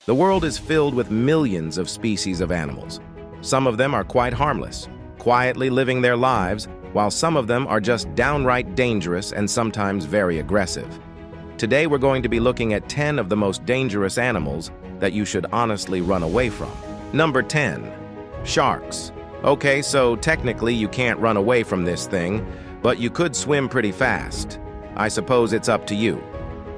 The world is filled with millions of species of animals. Some of them are quite harmless, quietly living their lives, while some of them are just downright dangerous and sometimes very aggressive. Today we're going to be looking at 10 of the most dangerous animals that you should honestly run away from. Number 10. Sharks. Okay, so technically you can't run away from this thing, but you could swim pretty fast. I suppose it's up to you.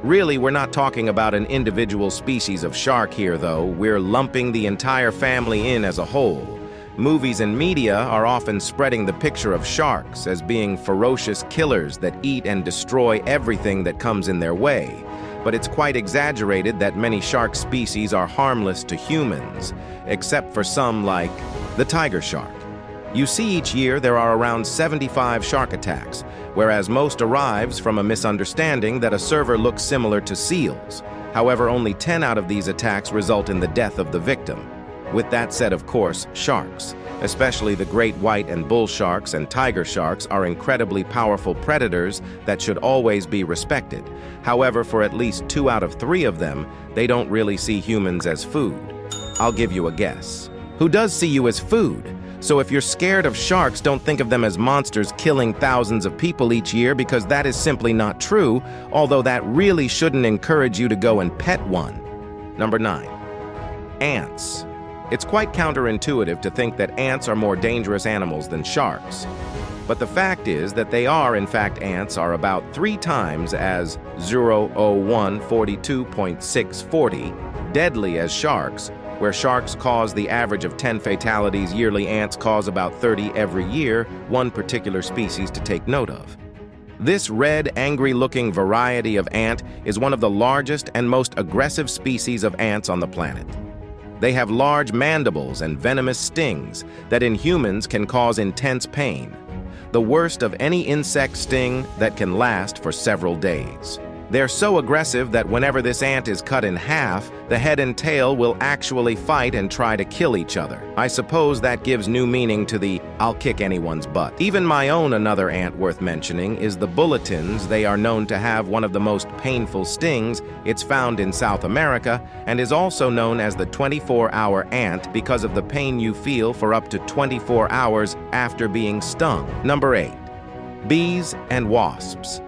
Really, we're not talking about an individual species of shark here, though. We're lumping the entire family in as a whole. Movies and media are often spreading the picture of sharks as being ferocious killers that eat and destroy everything that comes in their way. But it's quite exaggerated that many shark species are harmless to humans, except for some like the tiger shark. You see, each year there are around 75 shark attacks, whereas most arrives from a misunderstanding that a server looks similar to seals. However, only 10 out of these attacks result in the death of the victim. With that said, of course, sharks, especially the great white and bull sharks and tiger sharks, are incredibly powerful predators that should always be respected. However, for at least 2 out of 3 of them, they don't really see humans as food. I'll give you a guess. Who does see you as food? So if you're scared of sharks, don't think of them as monsters killing thousands of people each year, because that is simply not true, although that really shouldn't encourage you to go and pet one. Number 9. Ants. It's quite counterintuitive to think that ants are more dangerous animals than sharks. But the fact is that they are, in fact, ants are about 3 times as 00142.640 deadly as sharks. Where sharks cause the average of 10 fatalities yearly, ants cause about 30 every year, one particular species to take note of. This red, angry-looking variety of ant is one of the largest and most aggressive species of ants on the planet. They have large mandibles and venomous stings that in humans can cause intense pain, the worst of any insect sting that can last for several days. They're so aggressive that whenever this ant is cut in half, the head and tail will actually fight and try to kill each other. I suppose that gives new meaning to the "I'll kick anyone's butt." Even my own another ant worth mentioning is the bulletins. They are known to have one of the most painful stings. It's found in South America and is also known as the 24-hour ant because of the pain you feel for up to 24 hours after being stung. Number 8. Bees and wasps.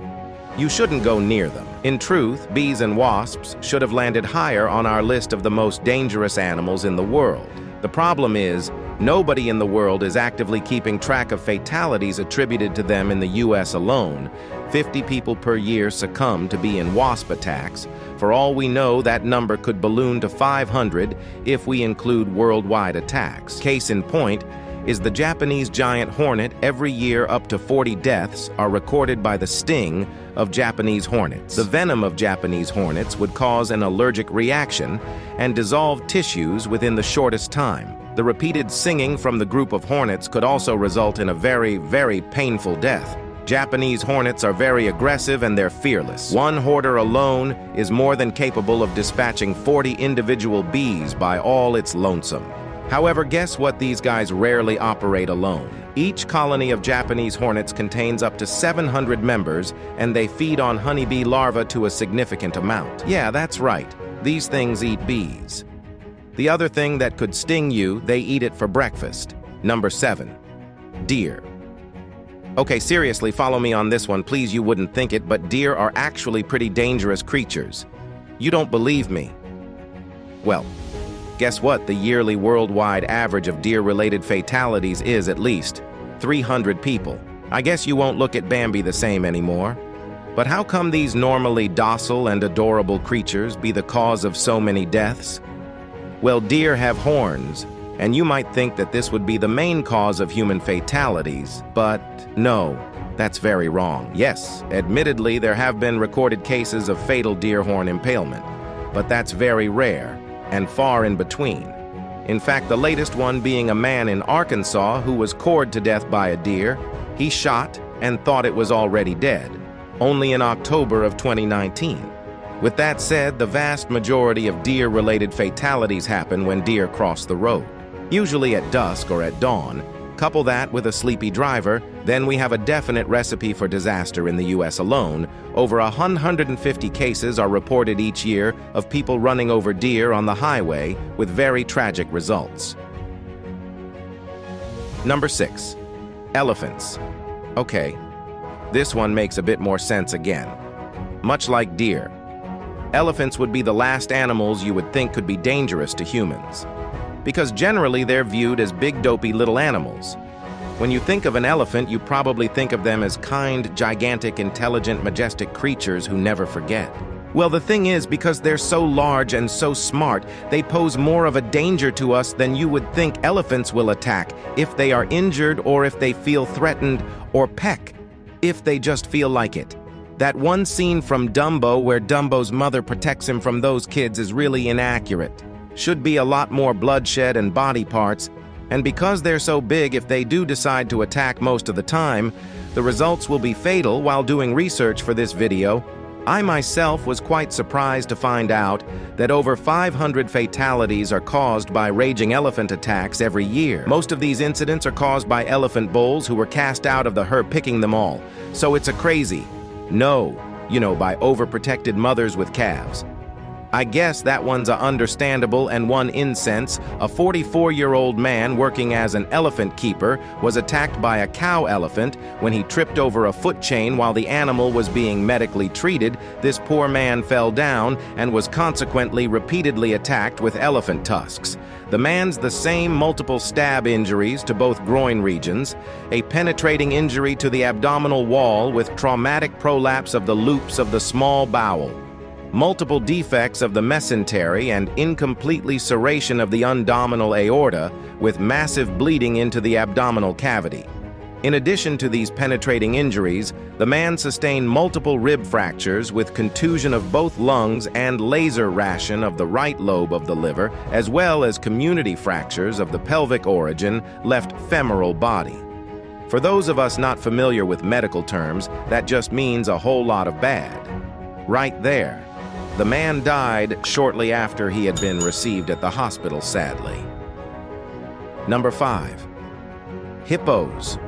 You shouldn't go near them. In truth, bees and wasps should have landed higher on our list of the most dangerous animals in the world. The problem is, nobody in the world is actively keeping track of fatalities attributed to them in the US alone. 50 people per year succumb to bee and wasp attacks. For all we know, that number could balloon to 500 if we include worldwide attacks. Case in point is the Japanese giant hornet. Every year, up to 40 deaths are recorded by the sting of Japanese hornets. The venom of Japanese hornets would cause an allergic reaction and dissolve tissues within the shortest time. The repeated singing from the group of hornets could also result in a very, very painful death. Japanese hornets are very aggressive and they're fearless. One hoarder alone is more than capable of dispatching 40 individual bees by all its lonesome. However, guess what? These guys rarely operate alone. Each colony of Japanese hornets contains up to 700 members, and they feed on honeybee larvae to a significant amount. Yeah, that's right. These things eat bees. The other thing that could sting you, they eat it for breakfast. Number 7. Deer. Okay, seriously, follow me on this one. Please, you wouldn't think it, but deer are actually pretty dangerous creatures. You don't believe me? Well, guess what? The yearly worldwide average of deer-related fatalities is at least 300 people. I guess you won't look at Bambi the same anymore. But how come these normally docile and adorable creatures be the cause of so many deaths? Well, deer have horns, and you might think that this would be the main cause of human fatalities, but no, that's very wrong. Yes, admittedly, there have been recorded cases of fatal deer horn impalement, but that's very rare and far in between. In fact, the latest one being a man in Arkansas who was gored to death by a deer. He shot and thought it was already dead, only in October of 2019. With that said, the vast majority of deer-related fatalities happen when deer cross the road, usually at dusk or at dawn, Couple that with a sleepy driver, then we have a definite recipe for disaster in the US alone. Over 150 cases are reported each year of people running over deer on the highway with very tragic results. Number 6. Elephants. Okay, this one makes a bit more sense again. Much like deer, elephants would be the last animals you would think could be dangerous to humans, because generally they're viewed as big, dopey little animals. When you think of an elephant, you probably think of them as kind, gigantic, intelligent, majestic creatures who never forget. Well, the thing is, because they're so large and so smart, they pose more of a danger to us than you would think elephants will attack if they are injured or if they feel threatened, or peck if they just feel like it. That one scene from Dumbo where Dumbo's mother protects him from those kids is really inaccurate. Should be a lot more bloodshed and body parts, and because they're so big, if they do decide to attack most of the time, the results will be fatal. While doing research for this video, I myself was quite surprised to find out that over 500 fatalities are caused by raging elephant attacks every year. Most of these incidents are caused by elephant bulls who were cast out of the herd, picking them all. So it's a crazy, by overprotected mothers with calves. I guess that one's understandable, and one incense, a 44-year-old man working as an elephant keeper was attacked by a cow elephant when he tripped over a foot chain while the animal was being medically treated. This poor man fell down and was consequently repeatedly attacked with elephant tusks. The man's the same multiple stab injuries to both groin regions, a penetrating injury to the abdominal wall with traumatic prolapse of the loops of the small bowel, multiple defects of the mesentery and incomplete serration of the abdominal aorta with massive bleeding into the abdominal cavity. In addition to these penetrating injuries, the man sustained multiple rib fractures with contusion of both lungs and laser ration of the right lobe of the liver, as well as community fractures of the pelvic origin, left femoral body. For those of us not familiar with medical terms, that just means a whole lot of bad. Right there. The man died shortly after he had been received at the hospital, sadly. Number 5. Hippos.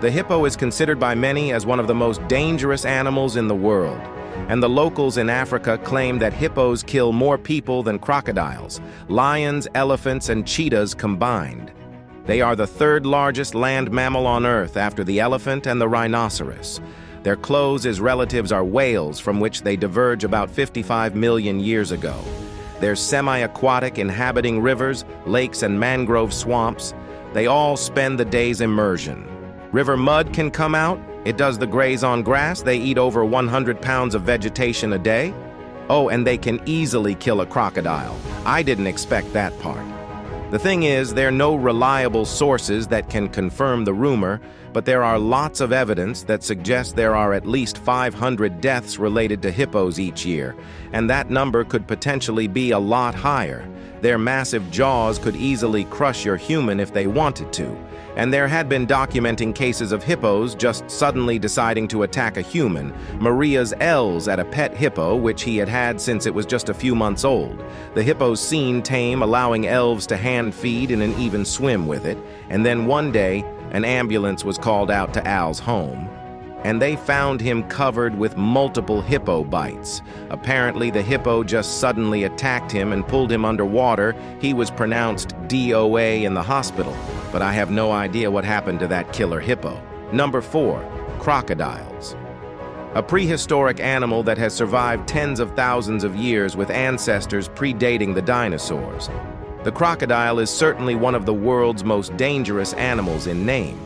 The hippo is considered by many as one of the most dangerous animals in the world, and the locals in Africa claim that hippos kill more people than crocodiles, lions, elephants, and cheetahs combined. They are the third largest land mammal on Earth after the elephant and the rhinoceros. Their closest relatives are whales, from which they diverged about 55 million years ago. They're semi-aquatic, inhabiting rivers, lakes, and mangrove swamps. They all spend the day's immersion. River mud can come out. It does the graze on grass. They eat over 100 pounds of vegetation a day. Oh, and they can easily kill a crocodile. I didn't expect that part. The thing is, there are no reliable sources that can confirm the rumor, but there are lots of evidence that suggests there are at least 500 deaths related to hippos each year, and that number could potentially be a lot higher. Their massive jaws could easily crush your human if they wanted to, and there had been documenting cases of hippos just suddenly deciding to attack a human. Maria's yells at a pet hippo, which he had had since it was just a few months old. The hippos seemed tame, allowing elves to hand feed and even swim with it, and then one day, an ambulance was called out to Al's home, and they found him covered with multiple hippo bites. Apparently, the hippo just suddenly attacked him and pulled him underwater. He was pronounced DOA in the hospital, but I have no idea what happened to that killer hippo. Number 4, crocodiles. A prehistoric animal that has survived tens of thousands of years with ancestors predating the dinosaurs. The crocodile is certainly one of the world's most dangerous animals in name.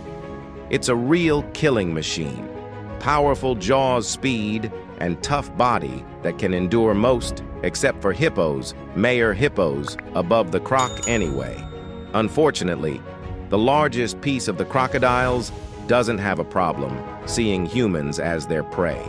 It's a real killing machine. Powerful jaws, speed, and tough body that can endure most, except for hippos, Mayer hippos, above the croc anyway. Unfortunately, the largest piece of the crocodiles doesn't have a problem seeing humans as their prey.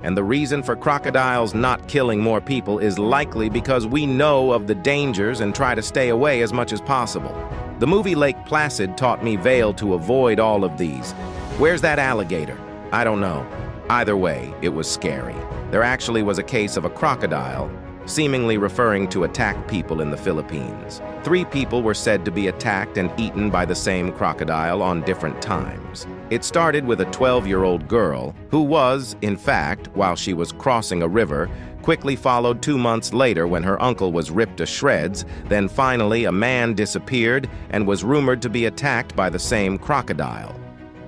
And the reason for crocodiles not killing more people is likely because we know of the dangers and try to stay away as much as possible. The movie Lake Placid taught me Vale to avoid all of these. Where's that alligator? I don't know. Either way, it was scary. There actually was a case of a crocodile seemingly referring to attacked people in the Philippines. 3 people were said to be attacked and eaten by the same crocodile on different times. It started with a 12-year-old girl who was, in fact, while she was crossing a river, quickly followed 2 months later when her uncle was ripped to shreds. Then finally a man disappeared and was rumored to be attacked by the same crocodile.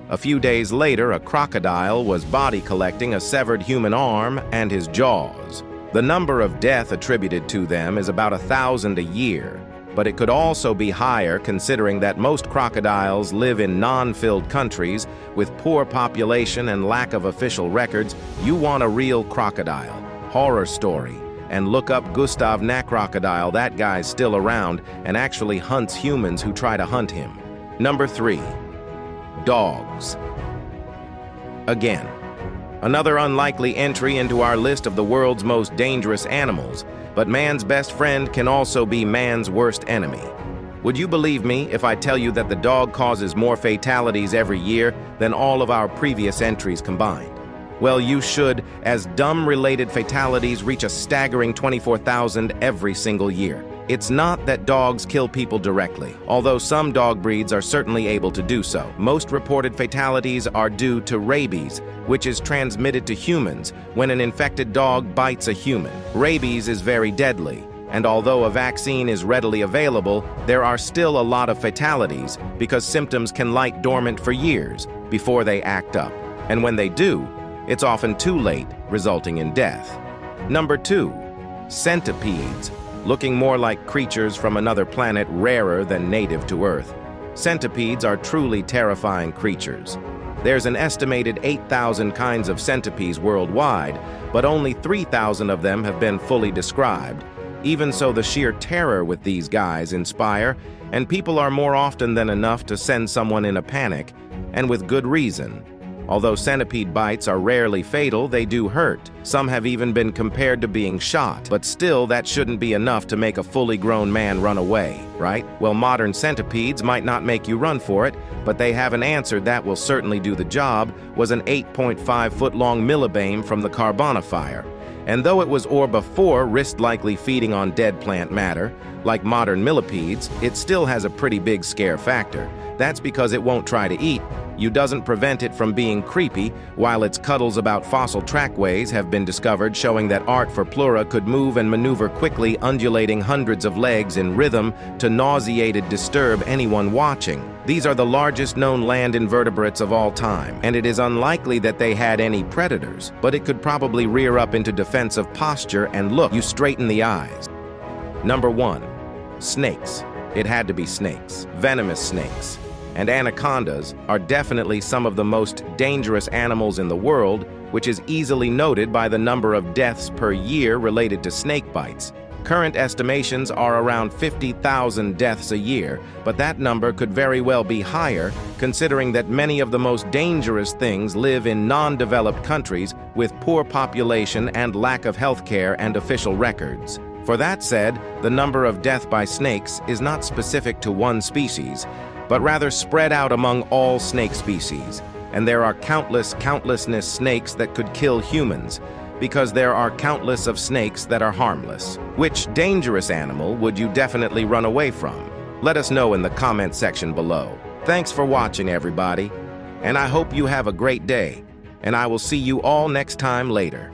A few days later, a crocodile was body collecting a severed human arm and his jaws. The number of deaths attributed to them is about 1,000 a year, but it could also be higher considering that most crocodiles live in non-filled countries with poor population and lack of official records. You want a real crocodile horror story, and look up Gustav Crocodile. That guy's still around and actually hunts humans who try to hunt him. Number 3. Dogs. Again, another unlikely entry into our list of the world's most dangerous animals, but man's best friend can also be man's worst enemy. Would you believe me if I tell you that the dog causes more fatalities every year than all of our previous entries combined? Well, you should, as dumb-related fatalities reach a staggering 24,000 every single year. It's not that dogs kill people directly, although some dog breeds are certainly able to do so. Most reported fatalities are due to rabies, which is transmitted to humans when an infected dog bites a human. Rabies is very deadly, and although a vaccine is readily available, there are still a lot of fatalities because symptoms can lie dormant for years before they act up. And when they do, it's often too late, resulting in death. Number 2. Centipedes. Looking more like creatures from another planet, rarer than native to Earth. Centipedes are truly terrifying creatures. There's an estimated 8,000 kinds of centipedes worldwide, but only 3,000 of them have been fully described. Even so, the sheer terror with these guys inspire, and people are more often than enough to send someone in a panic, and with good reason. Although centipede bites are rarely fatal, they do hurt. Some have even been compared to being shot, but still that shouldn't be enough to make a fully grown man run away, right? Well, modern centipedes might not make you run for it, but they have an answer that will certainly do the job, was an 8.5-foot-long millibane from the Carbonifer. And though it was or before risked likely feeding on dead plant matter, like modern millipedes, it still has a pretty big scare factor. That's because it won't try to eat. You doesn't prevent it from being creepy, while its cuddles about fossil trackways have been discovered showing that art for pleura could move and maneuver quickly, undulating hundreds of legs in rhythm to nauseated disturb anyone watching. These are the largest known land invertebrates of all time, and it is unlikely that they had any predators, but it could probably rear up into defensive posture and look you straight in the eyes. Number 1. Snakes. It had to be snakes. Venomous snakes. And anacondas are definitely some of the most dangerous animals in the world, which is easily noted by the number of deaths per year related to snake bites. Current estimations are around 50,000 deaths a year, but that number could very well be higher, considering that many of the most dangerous things live in non-developed countries with poor population and lack of health care and official records. For that said, the number of deaths by snakes is not specific to one species, but rather spread out among all snake species. And there are countlessness snakes that could kill humans, because there are countless of snakes that are harmless. Which dangerous animal would you definitely run away from? Let us know in the comment section below. Thanks for watching, everybody, and I hope you have a great day, and I will see you all next time later.